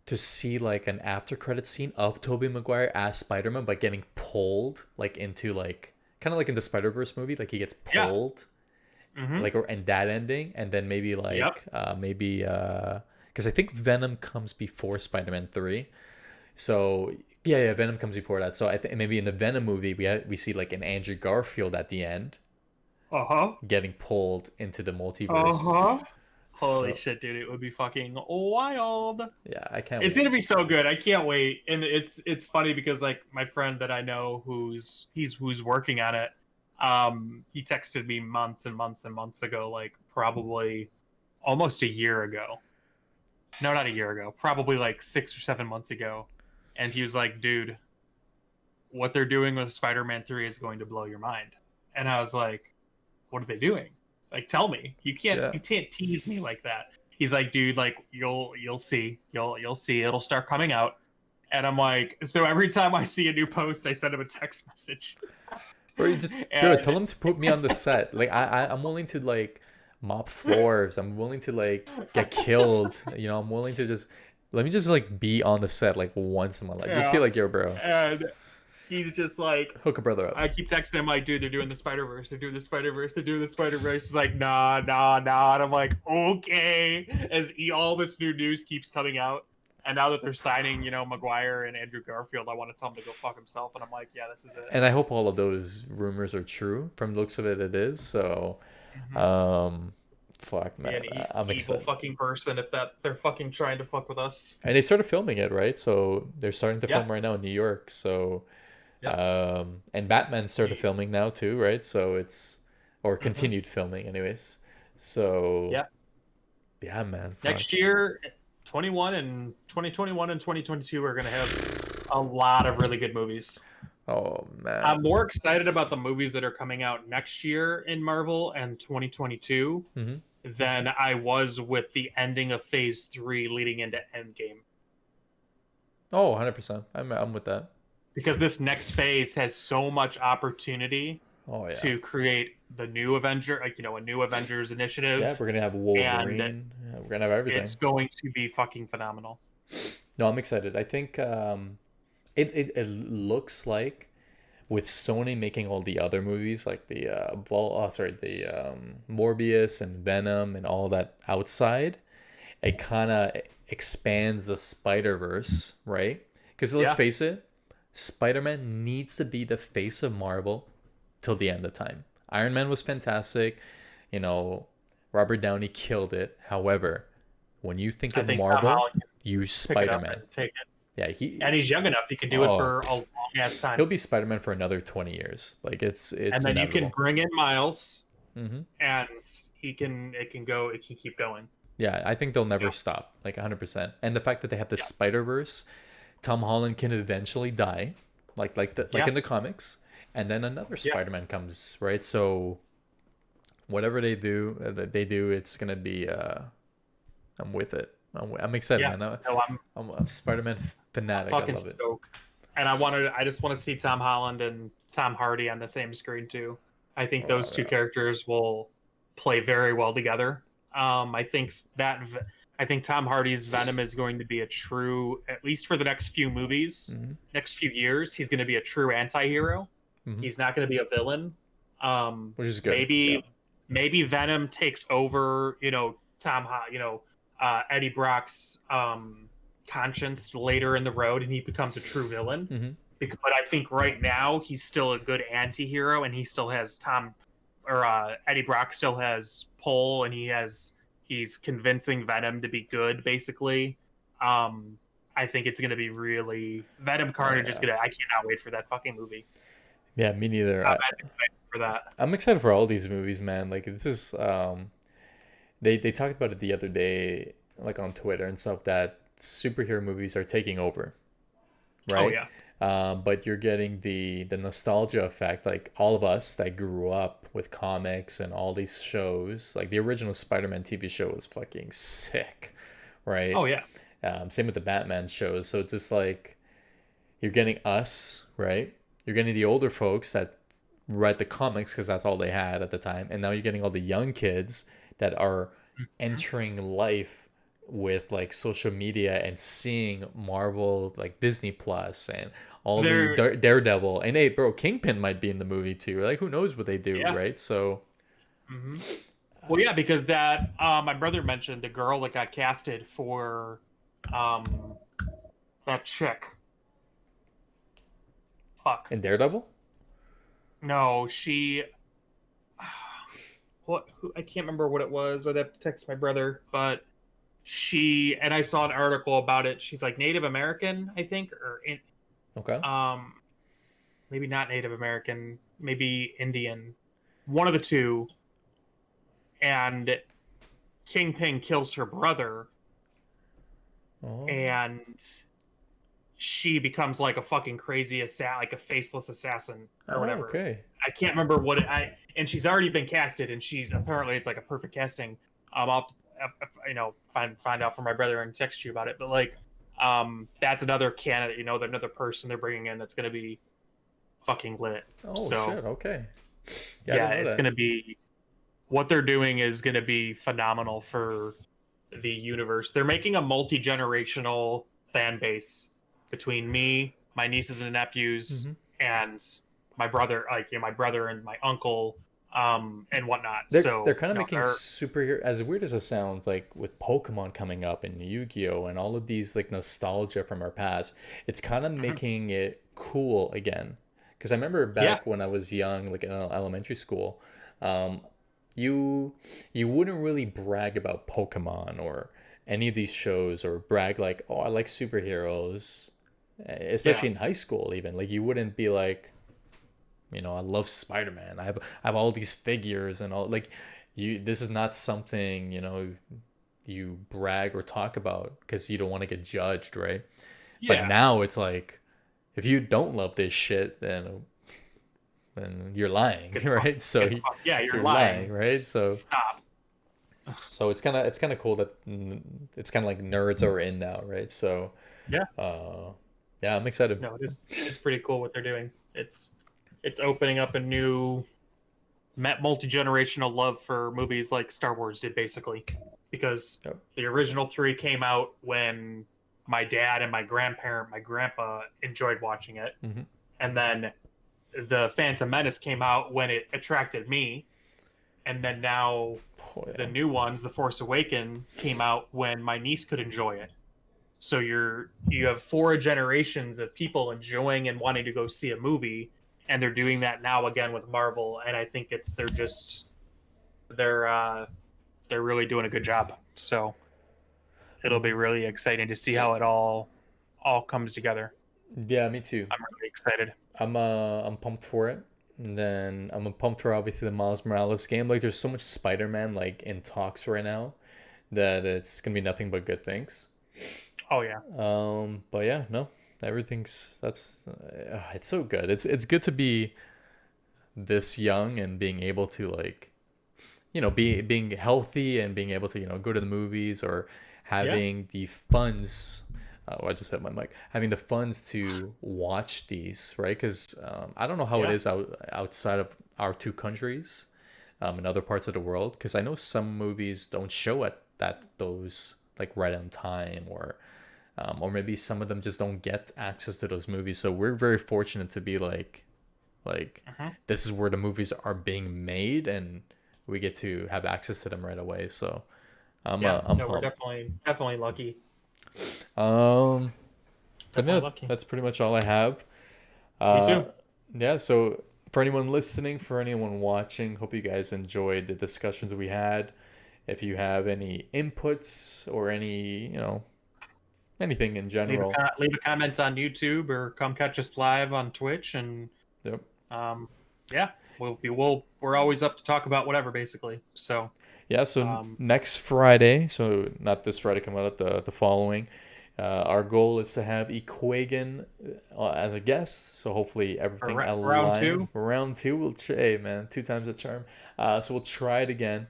to see like an after credit scene of Tobey Maguire as Spider-Man, but getting pulled like into like kind of like in the Spider-Verse movie, like he gets Yeah. pulled Mm-hmm. like or and that ending, and then maybe Yep. like maybe because I think Venom comes before Spider-Man 3. So yeah, Venom comes before that. So I think maybe in the Venom movie we see like an Andrew Garfield at the end Uh huh. getting pulled into the Uh multiverse. huh. Holy So shit, dude! It would be fucking wild. yeah, I can't It's wait. gonna be so good. I can't wait. And it's funny because like my friend that I know who's working on it, he texted me months and months and months ago, like probably almost a year ago. No, not a year ago. Probably like 6 or 7 months ago. And he was like, dude, what they're doing with Spider-Man 3 is going to blow your mind. And I was like, what are they doing? Like, tell me. Yeah. You can't tease me like that. He's like, dude, like you'll see. You'll see. It'll start coming out. And I'm like, so every time I see a new post, I send him a text message. Or you just bro, And tell him to put me on the set. Like I'm willing to like mop floors. I'm willing to like get killed. I'm willing to just let me just like be on the set like once in my life. Just be yeah, like, yo, bro, and he's just like, hook a brother up. I keep texting him like, dude, they're doing the Spider-Verse. They're doing the Spider-Verse. They're doing the Spider-Verse. He's like, nah, nah, nah. And I'm like, okay. All this new news keeps coming out. And now that they're signing, Maguire and Andrew Garfield, I want to tell him to go fuck himself. And I'm like, yeah, this is it. And I hope all of those rumors are true. From the looks of it, it is. So, Mm-hmm. um, fuck Be man, an I'm evil excited. fucking person if that they're fucking trying to fuck with us. And they started filming it, right? So they're starting to Yeah. film right now in New York. So Yep. And Batman started filming now too, right? So or Mm-hmm. continued filming, anyways. So Yeah. yeah, man, Next fuck. year, 2021 and 2022 are gonna have a lot of really good movies. Oh I'm man. more excited about the movies that are coming out next year in Marvel and 2022 Hmm. than I was with the ending of Phase 3 leading into Endgame. Oh, 100%. I'm with that. Because this next phase has so much opportunity Oh yeah. to create the new Avenger, like, a new Avengers Yeah, initiative, we're gonna have and Wolverine. Yeah, we're gonna have everything. it's going to be fucking phenomenal. No, I'm excited. I think it looks like with Sony making all the other movies like the Morbius and Venom and all that outside, it kind of expands the Spider-Verse, right? Because let's Yeah, face it, Spider-Man needs to be the face of Marvel till the end of time. Iron Man was fantastic, you know, Robert Downey killed it. However, when you think I of think Tom Marvel, Holland can you pick it up Spider-Man. and take it. Yeah, he And he's young enough; he can do it oh for a long ass time. he'll be Spider-Man for another 20 years. Like And it's then you can inevitable. bring in Miles, Hmm. and it can keep going. Yeah, I think they'll never Yeah, stop, like 100%. And the fact that they have the yeah, Spider-Verse, Tom Holland can eventually die, like yeah, in the comics, and then another yeah. Spider-Man comes, right? So whatever they do, it's gonna be. I'm with it. I'm excited, Yeah. man. No, I'm a Spider-Man I'm fanatic. I fucking love it. stoked. And I just want to see Tom Holland and Tom Hardy on the same screen too. I think Oh those two yeah. characters will play very well together. I think I think Tom Hardy's Venom is going to be a true, at least for the next few movies, Hmm. next few years, he's going to be a true anti-hero. Hmm. He's not going to be a villain. Which is good. Yeah. Maybe Venom takes over, Eddie Brock's conscience later in the road, and he becomes a true villain. Mm-hmm. But I think right now he's still a good anti-hero, and he still has Eddie Brock still has pull, and he's convincing Venom to be good, basically. I think it's gonna be really Venom Carnage is gonna. I cannot wait for that fucking movie. Yeah, me neither. I'm excited for that. I'm excited for all these movies, man. Like this is they talked about it the other day, like on Twitter and stuff, that superhero movies are taking over, Oh right? yeah, But you're getting the nostalgia effect, like all of us that grew up with comics and all these shows. Like the original Spider-Man TV show was fucking sick, right? oh yeah, Same with the Batman shows. So it's just like you're getting us, right? You're getting the older folks that read the comics because that's all they had at the time, and now you're getting all the young kids that are entering life with like social media and seeing Marvel, like Disney Plus and all the they're Daredevil, and hey, bro, Kingpin might be in the movie too. Like, who knows what they do, yeah. right? So, hmm Well, yeah, because that my brother mentioned the girl that got casted for um that chick. Fuck. in Daredevil, No, she. I can't remember what it was. I'd have to text my brother, but and I saw an article about it. She's like Native American, I think, okay. maybe not Native American, maybe Indian, one of the two. And Kingpin kills her brother, Oh, and she becomes like a fucking crazy like a faceless assassin or whatever. okay. I can't remember and she's already been casted, and she's apparently it's like a perfect casting. I'll find out from my brother and text you about it. But like, that's another candidate, another person they're bringing in that's gonna be fucking lit. Oh So shit. Okay. I yeah, didn't know it's that. gonna be what they're doing is gonna be phenomenal for the universe. They're making a multi-generational fan base between me, my nieces and nephews, Mm-hmm. and my brother, my brother and my uncle, and whatnot. They're So kind of making superhero, as weird as it sounds, like with Pokemon coming up and Yu-Gi-Oh and all of these like nostalgia from our past. It's kind of Mhm. making it cool again. Because I remember Yeah, back when I was young, like in elementary school, um, you you wouldn't really brag about Pokemon or any of these shows or brag like, oh, I like superheroes, yeah, especially in high school even. Like you wouldn't be like, I love Spider-Man. I have all these figures and all, like this is not something, you brag or talk about because you don't want to get judged, right? But yeah. now it's like if you don't love this shit, then you're lying, Get the fuck, right? So get the fuck. Yeah, you're you're lying, lying. right? So Stop. it's kind of cool that it's kind of like nerds are in now, right? So Yeah, uh yeah, I'm excited. no, it's pretty cool what they're doing. It's opening up a new multi-generational love for movies like Star Wars did, basically, because Yep. the original three came out when my dad and my grandpa enjoyed watching it, Hmm. and then the Phantom Menace came out when it attracted me, and then now Oh, the yeah. new ones, The Force Awakens, came out when my niece could enjoy it. So you have four generations of people enjoying and wanting to go see a movie, and they're doing that now again with Marvel, and I think they're they're really doing a good job. So it'll be really exciting to see how it all comes together. Yeah, me too. I'm really excited. I'm pumped for it. And then I'm pumped for obviously the Miles Morales game. Like there's so much Spider-Man like in talks right now that it's gonna be nothing but good things. Oh yeah, But yeah, no, everything's that's it's so good. It's good to be this young and being able to like being healthy and being able to go to the movies or yeah, having the funds. Oh, I just hit my mic. Having the funds to watch these, right? Because I don't know how it yeah, is outside of our two countries, in other parts of the world. Because I know some movies don't show at those like right on time, or maybe some of them just don't get access to those movies. So we're very fortunate to be like hmm this is where the movies are being made, and we get to have access to them right away. So yeah. I'm No, we're pumped. definitely lucky. Um, but Definitely yeah, lucky. that's pretty much all I have. Me Uh, too. yeah. So for anyone listening, for anyone watching, hope you guys enjoyed the discussions we had. If you have any inputs or any, anything in general, Leave a comment on YouTube or come catch us live on Twitch, and yep. um, yeah, we're always up to talk about whatever basically. So Yeah, so um, next Friday, so not this Friday coming out, the following, our goal is to have Equagan as a guest. So hopefully for everything round aligned. two, Round two, hey man, two times the charm. So we'll try it again.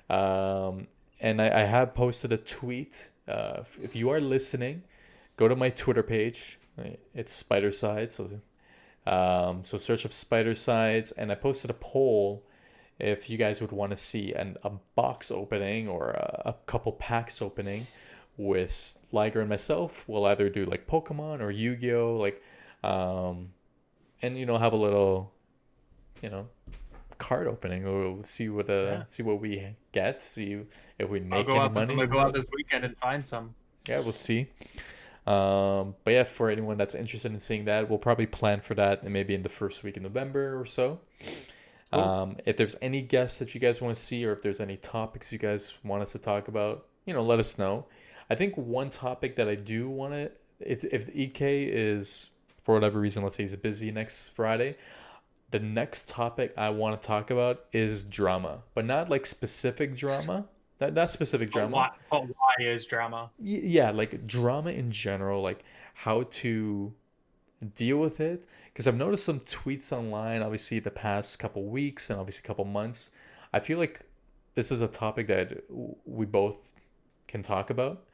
Um, and I have posted a tweet. If you are listening, go to my Twitter page. Right? It's Spidercides. So search up Spidercides, and I posted a poll if you guys would want to see a box opening or a couple packs opening with Liger and myself. We'll either do like Pokemon or Yu-Gi-Oh, um, and have a little, you know, card opening. We'll yeah, see what we get. See if we I'll make go any out. I'm money. gonna Who go out knows? this weekend and find some. Yeah, we'll see. But yeah, for anyone that's interested in seeing that, we'll probably plan for that and maybe in the first week in November or so. Cool. If there's any guests that you guys want to see, or if there's any topics you guys want us to talk about, let us know. I think one topic that I do want to, if EK is, for whatever reason, let's say he's busy next Friday, the next topic I want to talk about is drama, but not like specific drama, not specific drama. But why is drama? Yeah, like drama in general, like how to deal with it, because I've noticed some tweets online obviously the past couple weeks and obviously couple months. I feel like this is a topic that we both can talk about.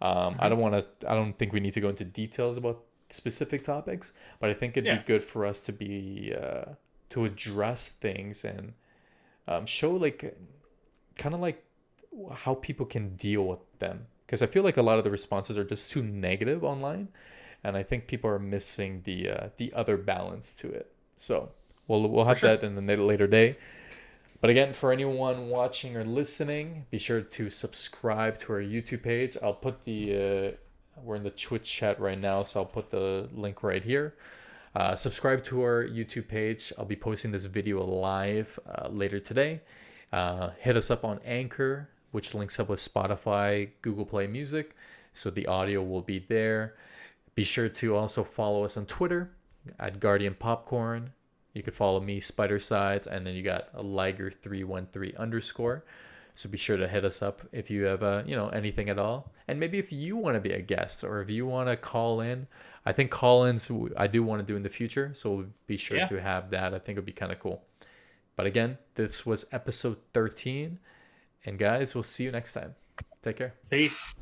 Hmm. I don't think we need to go into details about specific topics, but I think it'd be Yeah, good for us to be to address things and show like kind of like how people can deal with them, because I feel like a lot of the responses are just too negative online, and I think people are missing the other balance to it. So we'll for have sure. that in the later day. But again, for anyone watching or listening, be sure to subscribe to our YouTube page. I'll put we're in the Twitch chat right now, so I'll put the link right here. Subscribe to our YouTube page. I'll be posting this video live later today. Hit us up on Anchor, which links up with Spotify, Google Play Music, so the audio will be there. Be sure to also follow us on Twitter at GuardianPopcorn. You could follow me, Spidercides, and then you got a Liger313 underscore. So be sure to hit us up if you have anything at all, and maybe if you want to be a guest or if you want to call in. I think call-ins I do want to do in the future, so we'll be sure Yeah. to have that. I think it'd be kind of cool. But again, this was episode 13, and guys, we'll see you next time. Take care. Peace.